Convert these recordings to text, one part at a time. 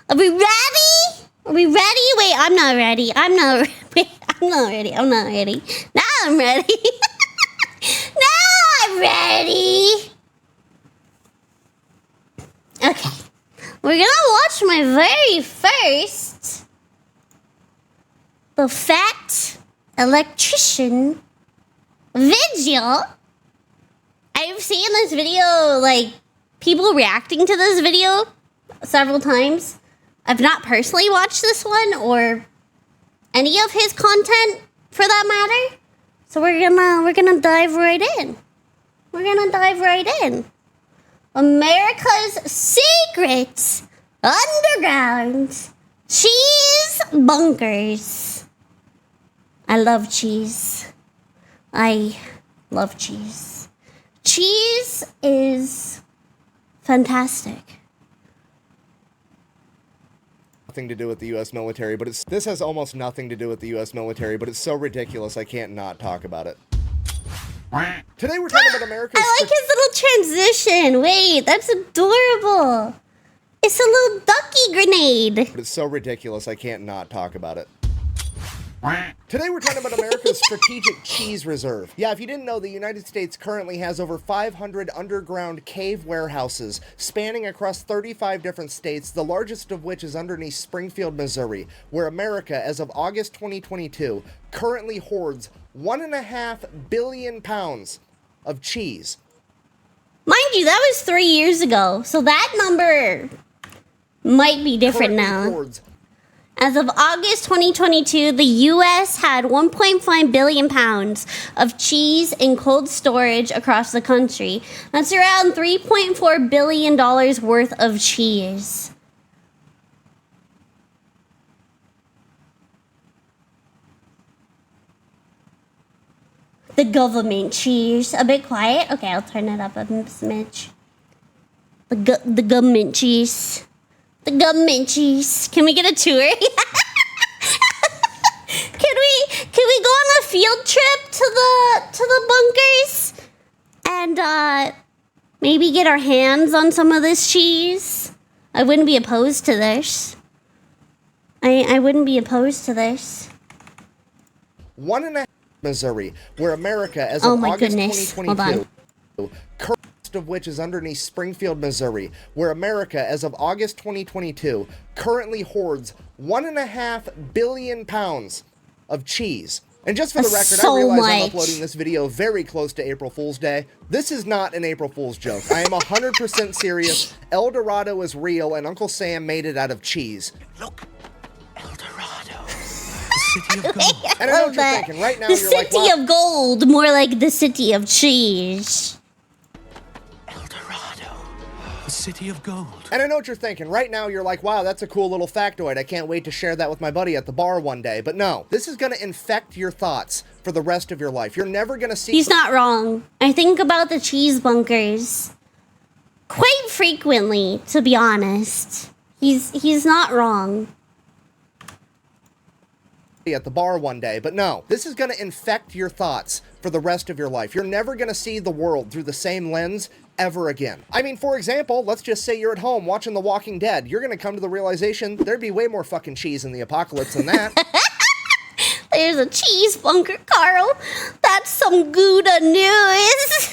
Are we ready? Are we ready? Wait, I'm not ready. Wait, I'm not ready. Now I'm ready. Now I'm ready. Okay. We're gonna watch my very first The Fat Electrician video. I've seen this video, like, people reacting to this video several times. I've not personally watched this one or any of his content for that matter. So we're gonna dive right in. America's secret underground cheese bunkers. I love cheese. Cheese is fantastic. Nothing to do with the U.S. military, but this has almost nothing to do with the U.S. military, but it's so ridiculous I can't not talk about it. Today we're talking about America's... I like his little transition. Wait, that's adorable. It's a little ducky grenade. But it's so ridiculous I can't not talk about it. Today we're talking about America's strategic cheese reserve. Yeah, if you didn't know, the United States currently has over 500 underground cave warehouses spanning across 35 different states, the largest of which is underneath Springfield, Missouri, where America, as of August 2022, currently hoards 1.5 billion pounds of cheese. Mind you, that was 3 years ago, so that number might be different now. As of August 2022, the U.S. had 1.5 billion pounds of cheese in cold storage across the country. That's around $3.4 billion worth of cheese. The government cheese. A bit quiet? Okay, I'll turn it up a smidge. The government cheese. The government cheese. Can we get a tour? Can we go on a field trip to the bunkers and maybe get our hands on some of this cheese? I wouldn't be opposed to this. I wouldn't be opposed to this. 1.5 Missouri, where America, as of August 2022, of which is underneath Springfield, Missouri, where America, as of August 2022, currently hoards 1.5 billion pounds of cheese. And just for the record, I realize I'm uploading this video very close to April Fool's Day. This is not an April Fool's joke. I am 100% serious. El Dorado is real, and Uncle Sam made it out of cheese. Look, El Dorado, the city of gold. And I know what you're thinking. Right now, you're like, the city of gold, more like the city of cheese. The city of gold. And I know what you're thinking. Right now, you're like, wow, that's a cool little factoid. I can't wait to share that with my buddy at the bar one day. But no, this is going to infect your thoughts for the rest of your life. You're never going to see... He's not wrong. I think about the cheese bunkers quite frequently, to be honest. He's not wrong. At the bar one day. But no, this is going to infect your thoughts for the rest of your life. You're never going to see the world through the same lens ever again. I mean, for example, let's just say you're at home watching The Walking Dead. You're going to come to the realization there'd be way more fucking cheese in the apocalypse than that. There's a cheese bunker, Carl. That's some Gouda news.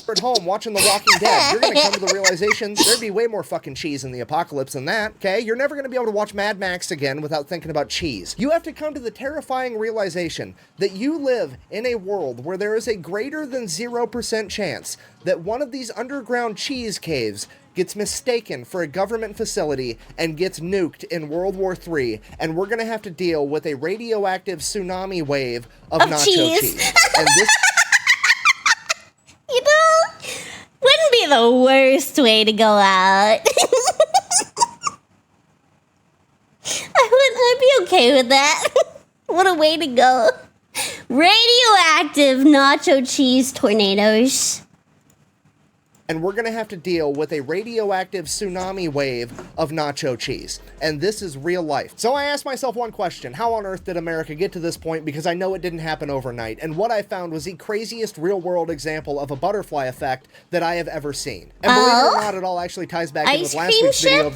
At home watching The Walking Dead, you're going to come to the realization there'd be way more fucking cheese in the apocalypse than that, okay? You're never going to be able to watch Mad Max again without thinking about cheese. You have to come to the terrifying realization that you live in a world where there is a greater than 0% chance that one of these underground cheese caves gets mistaken for a government facility and gets nuked in World War III, and we're going to have to deal with a radioactive tsunami wave of nacho cheese. And this... You know, wouldn't be the worst way to go out. I'd be okay with that. What a way to go. Radioactive nacho cheese tornadoes. and we're going to have to deal with a radioactive tsunami wave of nacho cheese. And this is real life. So I asked myself one question: how on earth did America get to this point? Because I know it didn't happen overnight. And what I found was the craziest real-world example of a butterfly effect that I have ever seen. And believe it or not, it all actually ties back in with last week's video.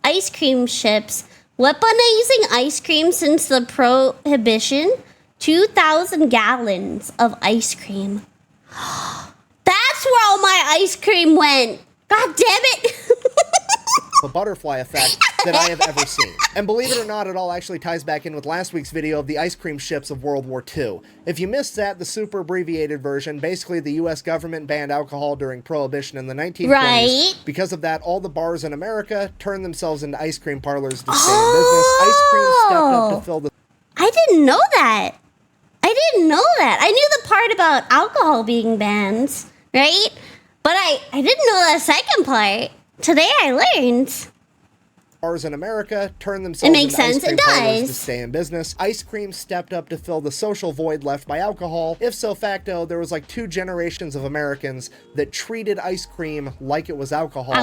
Ice cream ships. Weaponizing ice cream since the prohibition. 2,000 gallons of ice cream. That's where all my ice cream went. God damn it. A butterfly effect that I have ever seen. And believe it or not, it all actually ties back in with last week's video of the ice cream ships of World War II. If you missed that, the super abbreviated version, basically the US government banned alcohol during Prohibition in the 1920s. Right. Because of that, all the bars in America turned themselves into ice cream parlors to stay in business. Ice cream stepped up to fill the... I didn't know that. I knew the part about alcohol being banned, right? But I didn't know that second part. Today I learned. Bars in America turned themselves into ice cream parlors to stay in business. Ice cream stepped up to fill the social void left by alcohol. If so facto, there was like 2 generations of Americans that treated ice cream like it was alcohol.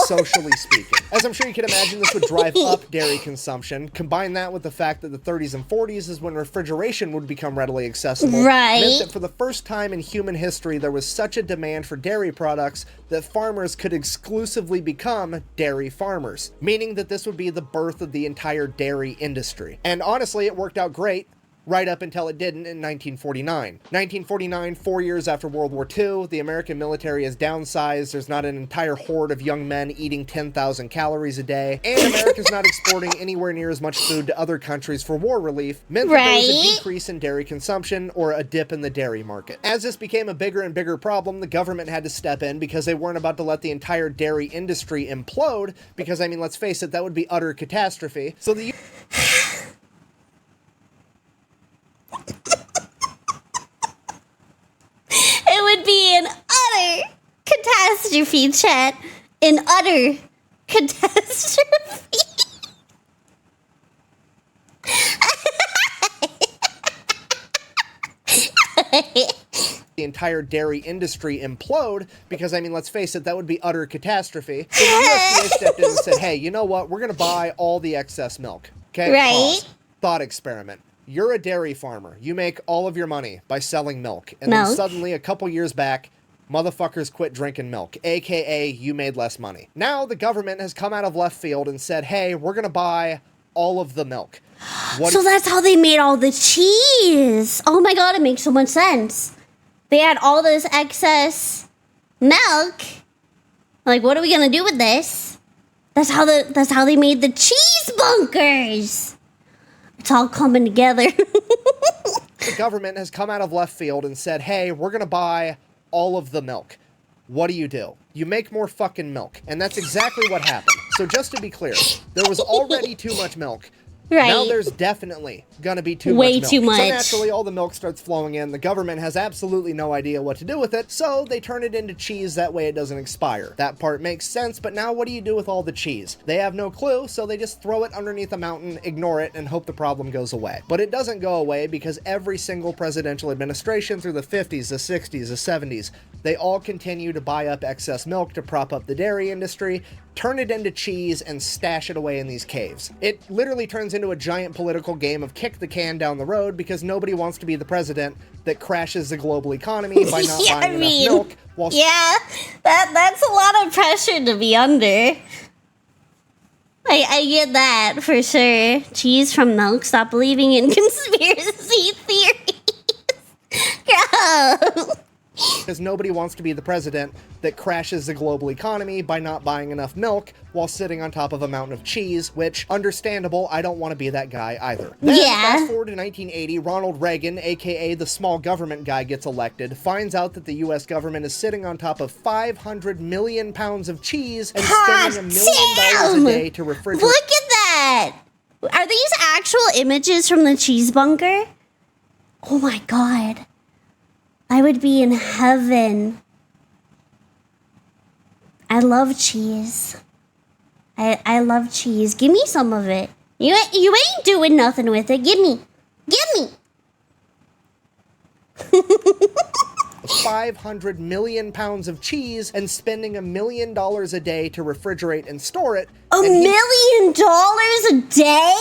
Socially speaking. As I'm sure you can imagine, this would drive up dairy consumption. Combine that with the fact that the 30s and 40s is when refrigeration would become readily accessible. Right. Meant that for the first time in human history, there was such a demand for dairy products that farmers could exclusively become dairy farmers. Meaning that this would be the birth of the entire dairy industry. And honestly, it worked out great. Right up until it didn't in 1949. 1949, 4 years after World War II, the American military is downsized. There's not an entire horde of young men eating 10,000 calories a day. And America's not exporting anywhere near as much food to other countries for war relief. Meant that there was a decrease in dairy consumption or a dip in the dairy market. As this became a bigger and bigger problem, the government had to step in because they weren't about to let the entire dairy industry implode. Because, I mean, let's face it, that would be utter catastrophe. So the... It would be an utter catastrophe, chat. An utter catastrophe. The entire dairy industry implode because, I mean, let's face it, that would be utter catastrophe. So the USDA stepped in and said, hey, you know what? We're going to buy all the excess milk. Okay? Right. Pause. Thought experiment. You're a dairy farmer. You make all of your money by selling milk. And then suddenly, a couple years back, motherfuckers quit drinking milk, aka you made less money. Now the government has come out of left field and said, hey, we're going to buy all of the milk. So that's how they made all the cheese. Oh my god, it makes so much sense. They had all this excess milk. Like, what are we going to do with this? That's how they made the cheese bunkers. It's all coming together. The government has come out of left field and said, hey, we're going to buy all of the milk. What do? You make more fucking milk. And that's exactly what happened. So just to be clear, there was already too much milk. Right. Now there's definitely gonna be Way much milk. too much. So naturally, all the milk starts flowing in. The government has absolutely no idea what to do with it, so they turn it into cheese. That way it doesn't expire. That part makes sense, but now what do you do with all the cheese? They have no clue, so they just throw it underneath a mountain, ignore it, and hope the problem goes away. But it doesn't go away because every single presidential administration through the 50s, the 60s, the 70s, they all continue to buy up excess milk to prop up the dairy industry, turn it into cheese, and stash it away in these caves. It literally turns into a giant political game of kick the can down the road because nobody wants to be the president that crashes the global economy by not buying enough milk. While that's a lot of pressure to be under. I get that for sure. Cheese from milk. Stop believing in conspiracy theories. Go. Because nobody wants to be the president that crashes the global economy by not buying enough milk while sitting on top of a mountain of cheese, which, understandable, I don't want to be that guy either. Then, fast forward to 1980, Ronald Reagan, aka the small government guy, gets elected, finds out that the US government is sitting on top of 500 million pounds of cheese and spending $1 million a day to refrigerate. Look at that! Are these actual images from the cheese bunker? Oh my god. I would be in heaven. I love cheese. I love cheese. Give me some of it. You ain't doing nothing with it. Give me. 500 million pounds of cheese and spending $1 million a day to refrigerate and store it. $1 million a day?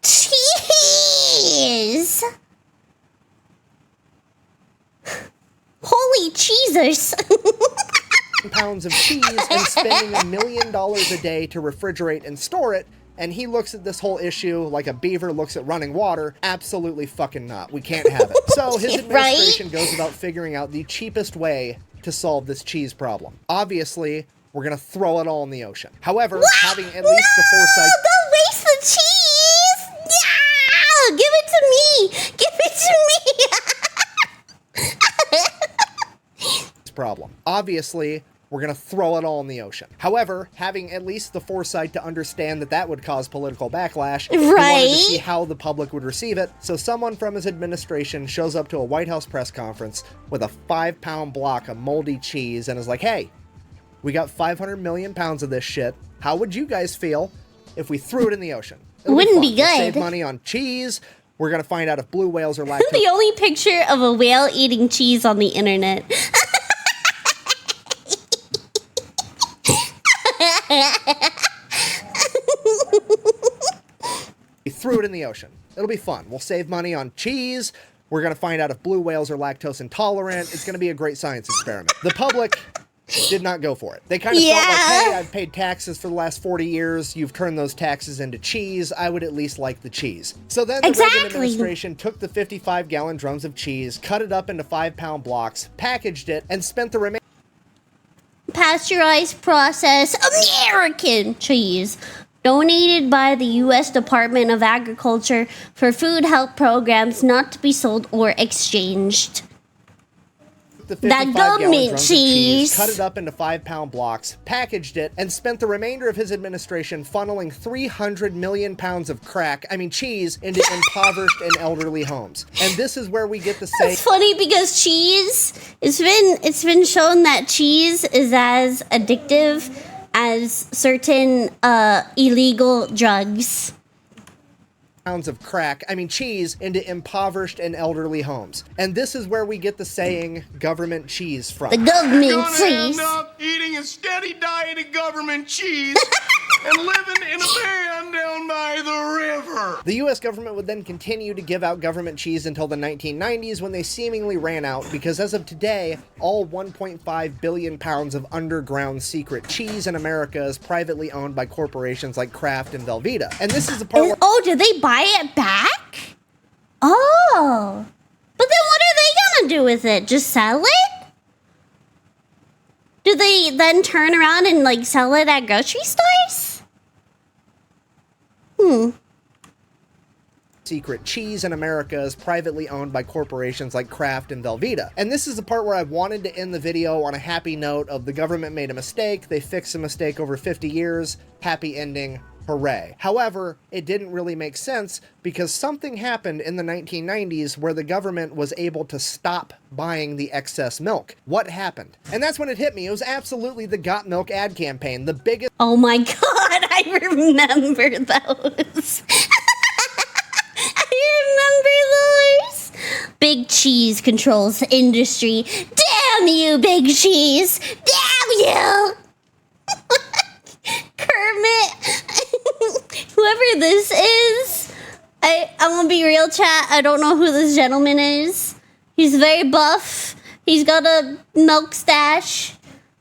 Jeez! Holy cheesers! Pounds of cheese and spending $1 million a day to refrigerate and store it. And he looks at this whole issue like a beaver looks at running water. Absolutely fucking not. We can't have it. So his administration goes about figuring out the cheapest way to solve this cheese problem. Obviously, we're gonna throw it all in the ocean. However, having at least the foresight... Don't waste the cheese! Yeah! Give it to me! Give it to me! problem. Obviously, we're gonna throw it all in the ocean. However, having at least the foresight to understand that that would cause political backlash, he wanted to see how the public would receive it, so someone from his administration shows up to a White House press conference with a 5-pound block of moldy cheese and is like, hey, we got 500 million pounds of this shit. How would you guys feel if we threw it in the ocean? Wouldn't be good. We'll save money on cheese. We're gonna find out if blue whales are lactose. The only picture of a whale eating cheese on the internet. We threw it in the ocean. It'll be fun. We'll save money on cheese. We're going to find out if blue whales are lactose intolerant. It's going to be a great science experiment. The public did not go for it. They kind of felt like, hey, I've paid taxes for the last 40 years. You've turned those taxes into cheese. I would at least like the cheese. So then the Reagan administration took the 55-gallon drums of cheese, cut it up into 5-pound blocks, packaged it, and spent the remaining pasteurized processed American cheese donated by the U.S. Department of Agriculture for food health programs not to be sold or exchanged. That government cheese. Cut it up into 5-pound blocks, packaged it, and spent the remainder of his administration funneling 300 million pounds of cheese into impoverished and elderly homes. And this is where we get the say. It's funny because cheese, it's been shown that cheese is as addictive as certain illegal drugs. Pounds of cheese into impoverished and elderly homes. And this is where we get the saying government cheese from. The government cheese. End up eating a steady diet of government cheese and living in a van down by the river. The U.S. government would then continue to give out government cheese until the 1990s when they seemingly ran out because as of today, all 1.5 billion pounds of underground secret cheese in America is privately owned by corporations like Kraft and Velveeta. And this is the part where... Oh, did they buy it back? Oh. But then what are they gonna do with it? Just sell it? Do they then turn around and like sell it at grocery stores? Secret cheese in America is privately owned by corporations like Kraft and Velveeta. And this is the part where I wanted to end the video on a happy note of the government made a mistake, they fixed a mistake over 50 years, happy ending, hooray. However, it didn't really make sense because something happened in the 1990s where the government was able to stop buying the excess milk. What happened? And that's when it hit me. It was absolutely the Got Milk ad campaign, the biggest... Oh my god, I remember those. I remember those. Big Cheese controls the industry. Damn you, Big Cheese. Damn you. Kermit. Whoever this is, I'm gonna be real, chat. I don't know who this gentleman is. He's very buff. He's got a milk stash.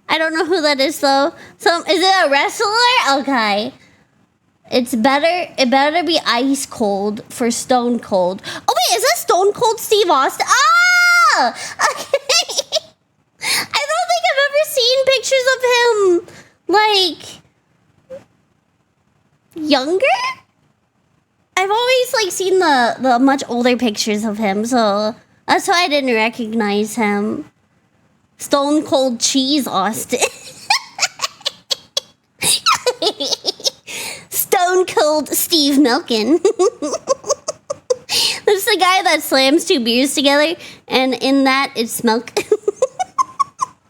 I don't know who that is though. Is it a wrestler? Okay. It better be ice cold for Stone Cold. Oh wait, is that Stone Cold Steve Austin? Ah! Okay. I don't think I've ever seen pictures of him like younger. I've always like seen the much older pictures of him, so that's why I didn't recognize him. Stone Cold Cheese Austin. Stone Cold Steve Milken. That's the guy that slams two beers together, and in that it's milk.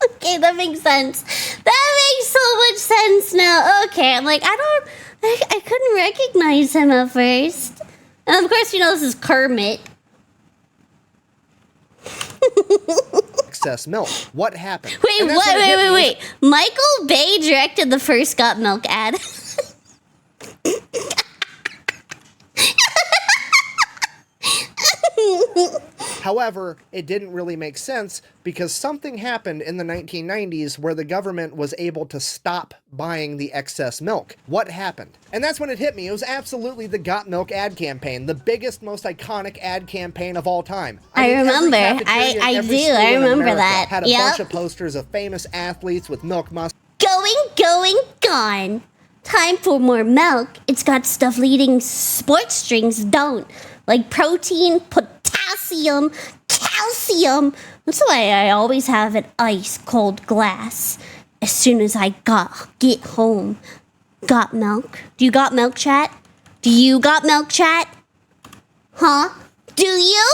Okay, that makes sense. That makes so much sense now. Okay, I'm like, I couldn't recognize him at first. And of course, you know, this is Kermit. excess milk. What happened? Wait, And that's when it hit me. wait. Michael Bay directed the first Got Milk ad. However, it didn't really make sense because something happened in the 1990s where the government was able to stop buying the excess milk. What happened? And that's when it hit me. It was absolutely the Got Milk ad campaign, the biggest, most iconic ad campaign of all time. I mean, every remember. cafeteria in I every do. school I in remember America that. had a Yep. bunch of posters of famous athletes with milk mustaches. Going, gone. Time for more milk. It's got stuff leading sports drinks don't. Like protein, potassium, calcium. That's why I always have an ice cold glass as soon as I get home. Got milk? Do you got milk, chat? Do you got milk, chat? Huh? Do you?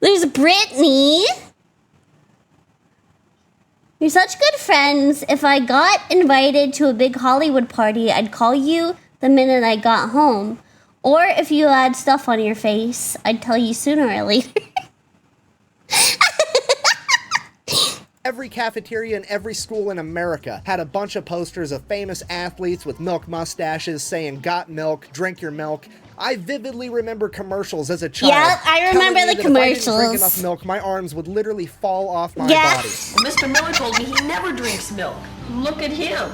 There's Brittany. You're such good friends. If I got invited to a big Hollywood party, I'd call you the minute I got home. Or if you had stuff on your face, I'd tell you sooner or later. Every cafeteria in every school in America had a bunch of posters of famous athletes with milk mustaches saying, "Got milk, drink your milk." I vividly remember commercials as a child. Yep, I remember telling me the that if I didn't drink commercials. enough milk, my arms would literally fall off my Yeah. body. Well, Mr. Miller told me he never drinks milk. Look at him.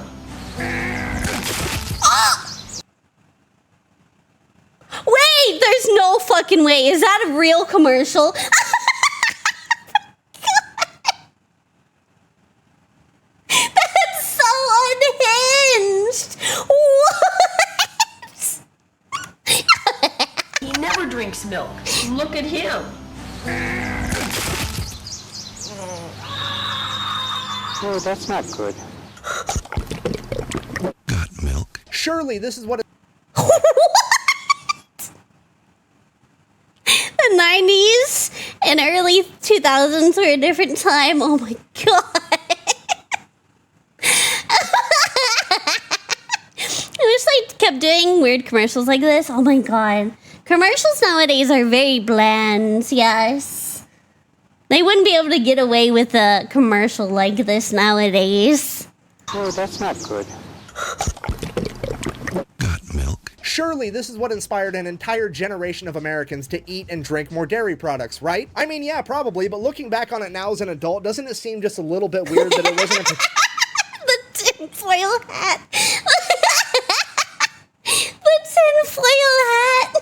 Wait, there's no fucking way. Is that a real commercial? That's so unhinged. What? He never drinks milk. Look at him. No, that's not good. Got milk. Surely this is what it The 90s and early 2000s were a different time. Oh my god. I wish they kept doing weird commercials like this. Oh my god. Commercials nowadays are very bland, yes. They wouldn't be able to get away with a commercial like this nowadays. No, that's not good. Got milk. Surely this is what inspired an entire generation of Americans to eat and drink more dairy products, right? I mean, yeah, probably, but looking back on it now as an adult, doesn't it seem just a little bit weird that it wasn't a The tinfoil hat. The tinfoil hat.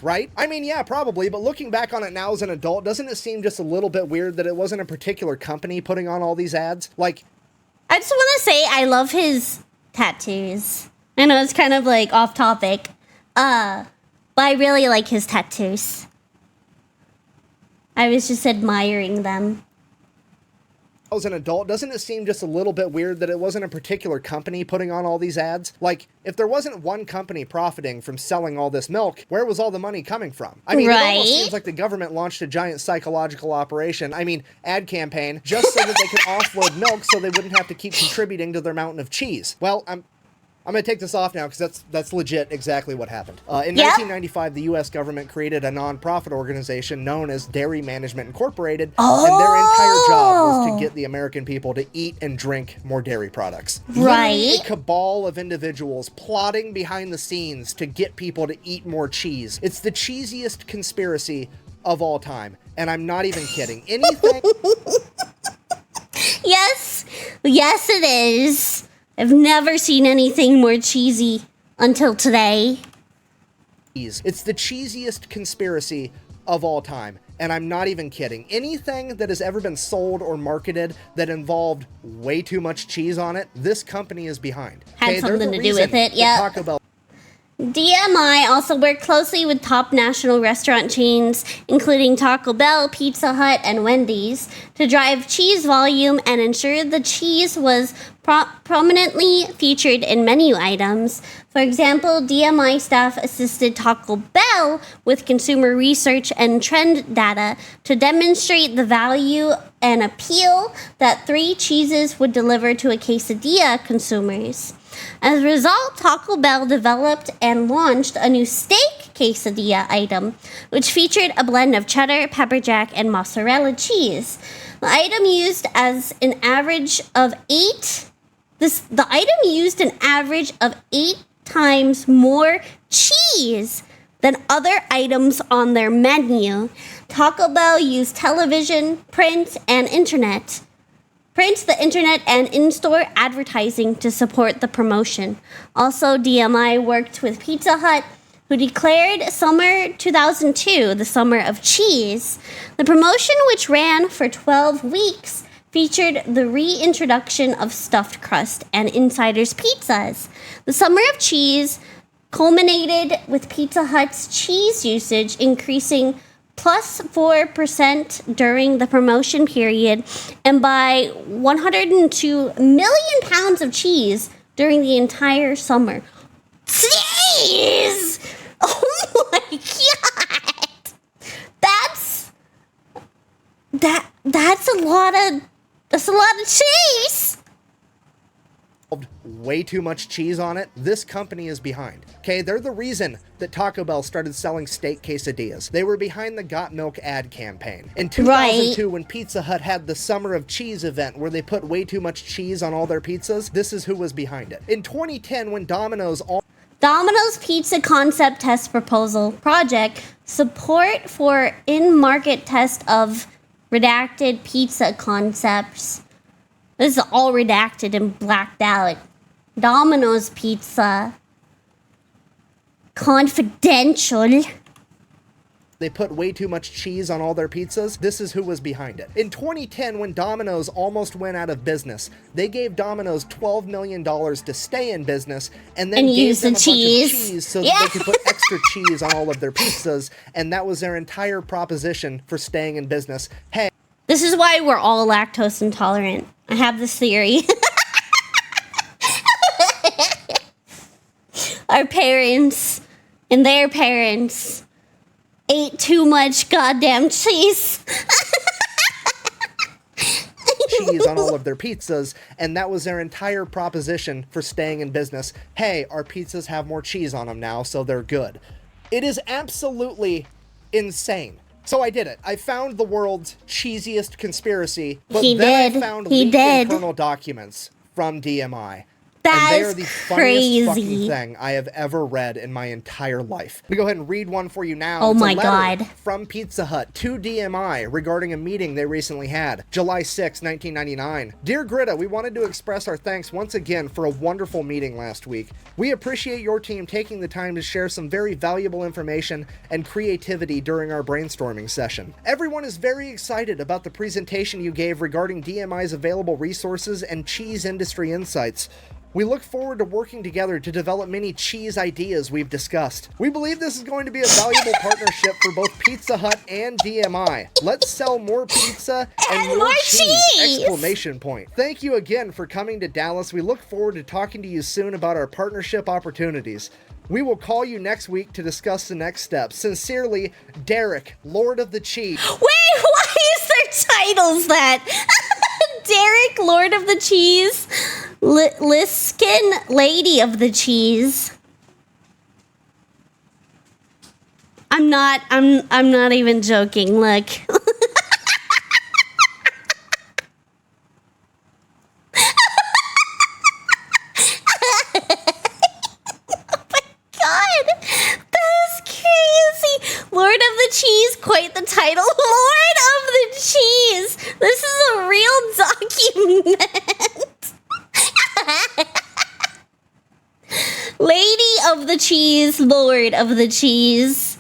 right? I mean, yeah, probably, but looking back on it now as an adult, doesn't it seem just a little bit weird that it wasn't a particular company putting on all these ads? Like, I just want to say I love his tattoos. I know it's kind of like off topic, but I really like his tattoos. I was just admiring them. as an adult, doesn't it seem just a little bit weird that it wasn't a particular company putting on all these ads? Like, if there wasn't one company profiting from selling all this milk, where was all the money coming from? I mean, It almost seems like the government launched a giant psychological operation, ad campaign, just so that they could offload milk so they wouldn't have to keep contributing to their mountain of cheese. Well, I'm going to take this off now because that's legit exactly what happened. In 1995, the U.S. government created a non-profit organization known as Dairy Management Incorporated, and their entire job was to get the American people to eat and drink more dairy products. Literally a cabal of individuals plotting behind the scenes to get people to eat more cheese. It's the cheesiest conspiracy of all time, and I'm not even kidding. Anything... Yes, it is. I've never seen anything more cheesy until today. It's the cheesiest conspiracy of all time, and I'm not even kidding. Anything that has ever been sold or marketed that involved way too much cheese on it, this company is behind. Had something to do with it, yeah. Taco Bell DMI also worked closely with top national restaurant chains, including Taco Bell, Pizza Hut, and Wendy's, to drive cheese volume and ensure the cheese was prominently featured in menu items. For example, DMI staff assisted Taco Bell with consumer research and trend data to demonstrate the value and appeal that 3 cheeses would deliver to a quesadilla consumers. As a result, Taco Bell developed and launched a new steak quesadilla item, which featured a blend of cheddar, pepper jack, and mozzarella cheese. The item used an average of 8 times more cheese than other items on their menu. Taco Bell used television, print, the internet, and in-store advertising to support the promotion. Also, DMI worked with Pizza Hut, who declared summer 2002 the summer of cheese. The promotion, which ran for 12 weeks, featured the reintroduction of stuffed crust and insiders pizzas. The summer of cheese culminated with Pizza Hut's cheese usage increasing plus 4% during the promotion period and by 102 million pounds of cheese during the entire summer. Cheese! Oh my god! That's a lot of cheese! Way too much cheese on it. This company is behind. Okay, they're the reason that Taco Bell started selling steak quesadillas. They were behind the Got Milk ad campaign. In 2002, when Pizza Hut had the Summer of Cheese event where they put way too much cheese on all their pizzas, this is who was behind it. In 2010, when Domino's Pizza Concept Test Proposal Project support for in-market test of redacted pizza concepts. This is all redacted and blacked out. Domino's Pizza. Confidential. They put way too much cheese on all their pizzas. This is who was behind it. In 2010, when Domino's almost went out of business, they gave Domino's $12 million to stay in business and then gave them a bunch of cheese so that they could put extra cheese on all of their pizzas, and that was their entire proposition for staying in business. Hey, this is why we're all lactose intolerant. I have this theory. Our parents and their parents ate too much goddamn cheese. Cheese on all of their pizzas, and that was their entire proposition for staying in business. Hey, our pizzas have more cheese on them now, so they're good. It is absolutely insane. So I did it. I found the world's cheesiest conspiracy, but I found leaked internal documents from DMI. And they are the funniest fucking thing I have ever read in my entire life. I'm gonna go ahead and read one for you now. Oh my god. From Pizza Hut to DMI regarding a meeting they recently had. July 6, 1999. Dear Greta, we wanted to express our thanks once again for a wonderful meeting last week. We appreciate your team taking the time to share some very valuable information and creativity during our brainstorming session. Everyone is very excited about the presentation you gave regarding DMI's available resources and cheese industry insights. We look forward to working together to develop many cheese ideas we've discussed. We believe this is going to be a valuable partnership for both Pizza Hut and DMI. Let's sell more pizza and more cheese! Exclamation point. Thank you again for coming to Dallas. We look forward to talking to you soon about our partnership opportunities. We will call you next week to discuss the next steps. Sincerely, Derek, Lord of the Cheese. Wait, why is their titles that? Derek, Lord of the Cheese. Liskin, Lady of the Cheese. I'm not even joking. Look. Lord of the Cheese, quite the title. Lord of the Cheese. This is a real document. Lady of the Cheese, Lord of the Cheese.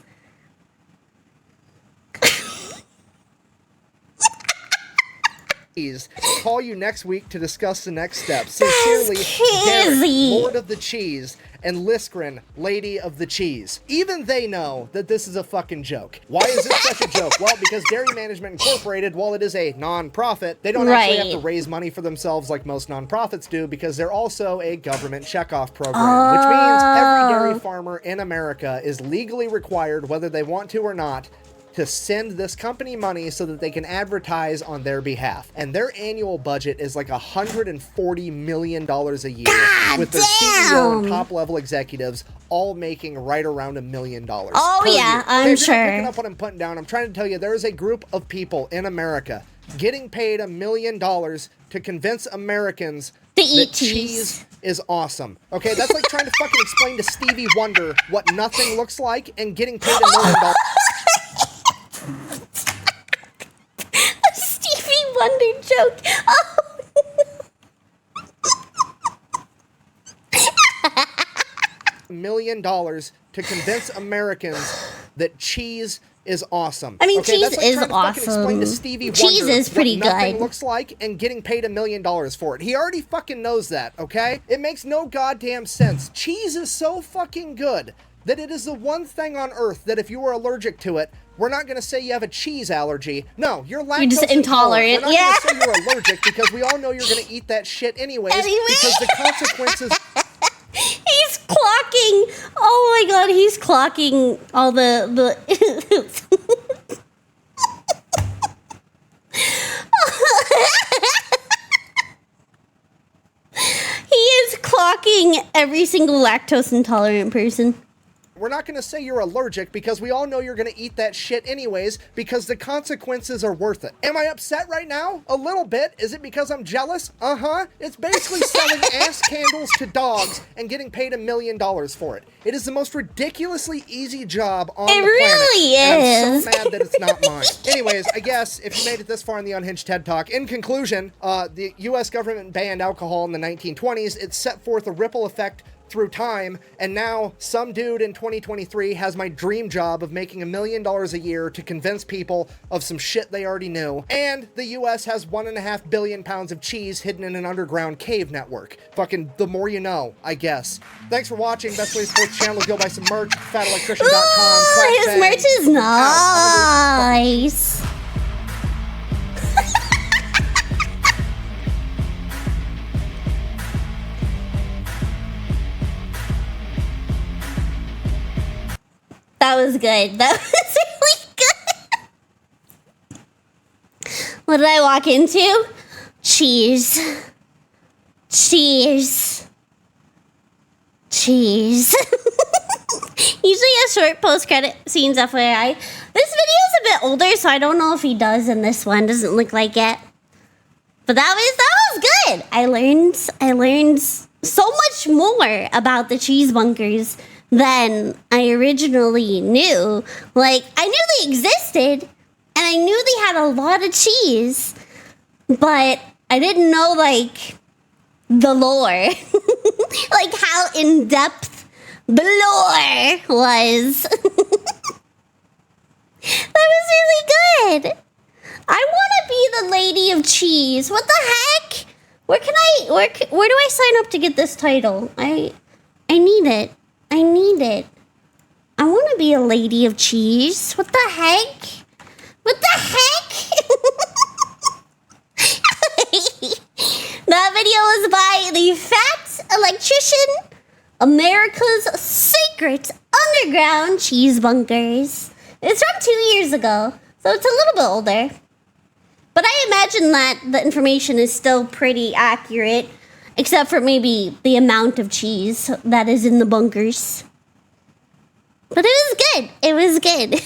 Call you next week to discuss the next steps. Sincerely, Derek, Lord of the Cheese, and Liskrin, Lady of the Cheese. Even they know that this is a fucking joke. Why is it such a joke? Well, because Dairy Management Incorporated, while it is a non-profit, they don't actually have to raise money for themselves like most non-profits do, because they're also a government checkoff program, which means every dairy farmer in America is legally required, whether they want to or not, to send this company money so that they can advertise on their behalf. And their annual budget is like $140 million a year, with their CEO and top-level executives all making right around $1 million. Oh, per yeah, year. I'm If you're sure. picking up what I'm putting down, I'm trying to tell you there is a group of people in America getting paid $1 million to convince Americans To eat that cheese. is awesome. Okay, that's like trying to fucking explain to Stevie Wonder what nothing looks like and getting paid $1 million. A Stevie Wonder joke. Oh. $1 million to convince Americans that cheese is awesome. I mean, okay, cheese that's like is trying to fucking explain to awesome. Stevie Cheese Wonder is pretty what nothing good. looks like and getting paid $1 million for it. He already fucking knows that, okay? It makes no goddamn sense. Cheese is so fucking good that it is the one thing on earth that if you were allergic to it, we're not going to say you have a cheese allergy. No, you're lactose just intolerant, We're not yeah. going to say you're allergic because we all know you're going to eat that shit anyways. Anyway. Because the consequences... He's clocking. Oh my god, he's clocking all the He is clocking every single lactose intolerant person. We're not going to say you're allergic because we all know you're going to eat that shit anyways because the consequences are worth it. Am I upset right now? A little bit. Is it because I'm jealous? Uh-huh. It's basically selling ass candles to dogs and getting paid $1 million for it. It is the most ridiculously easy job on the planet. really And is. I'm so mad that it's not mine. Anyways, I guess if you made it this far in the Unhinged TED Talk, in conclusion, the U.S. government banned alcohol in the 1920s. It set forth a ripple effect through time, and now some dude in 2023 has my dream job of making $1 million a year to convince people of some shit they already knew. And the US has 1.5 billion pounds of cheese hidden in an underground cave network. Fucking the more you know, I guess. Thanks for watching. Best way to support the channel is go buy some merch. FatElectrician.com. Ooh, his merch is nice. That was good. That was really good. What did I walk into? Cheese. Cheese. Cheese. Usually a short post-credit scenes, FYI. This video is a bit older, so I don't know if he does in this one. Doesn't look like it. But that was good. I learned so much more about the cheese bunkers than I originally knew. Like, I knew they existed, and I knew they had a lot of cheese, but I didn't know, like, the lore. Like, how in-depth the lore was. That was really good. I want to be the lady of cheese. What the heck? Where do I sign up to get this title? I need it. I need it. I want to be a lady of cheese. What the heck? What the heck? That video was by the Fat Electrician, America's Secret Underground Cheese Bunkers. It's from 2 years ago, so it's a little bit older. But I imagine that the information is still pretty accurate, except for maybe the amount of cheese that is in the bunkers. But it was good. It was good.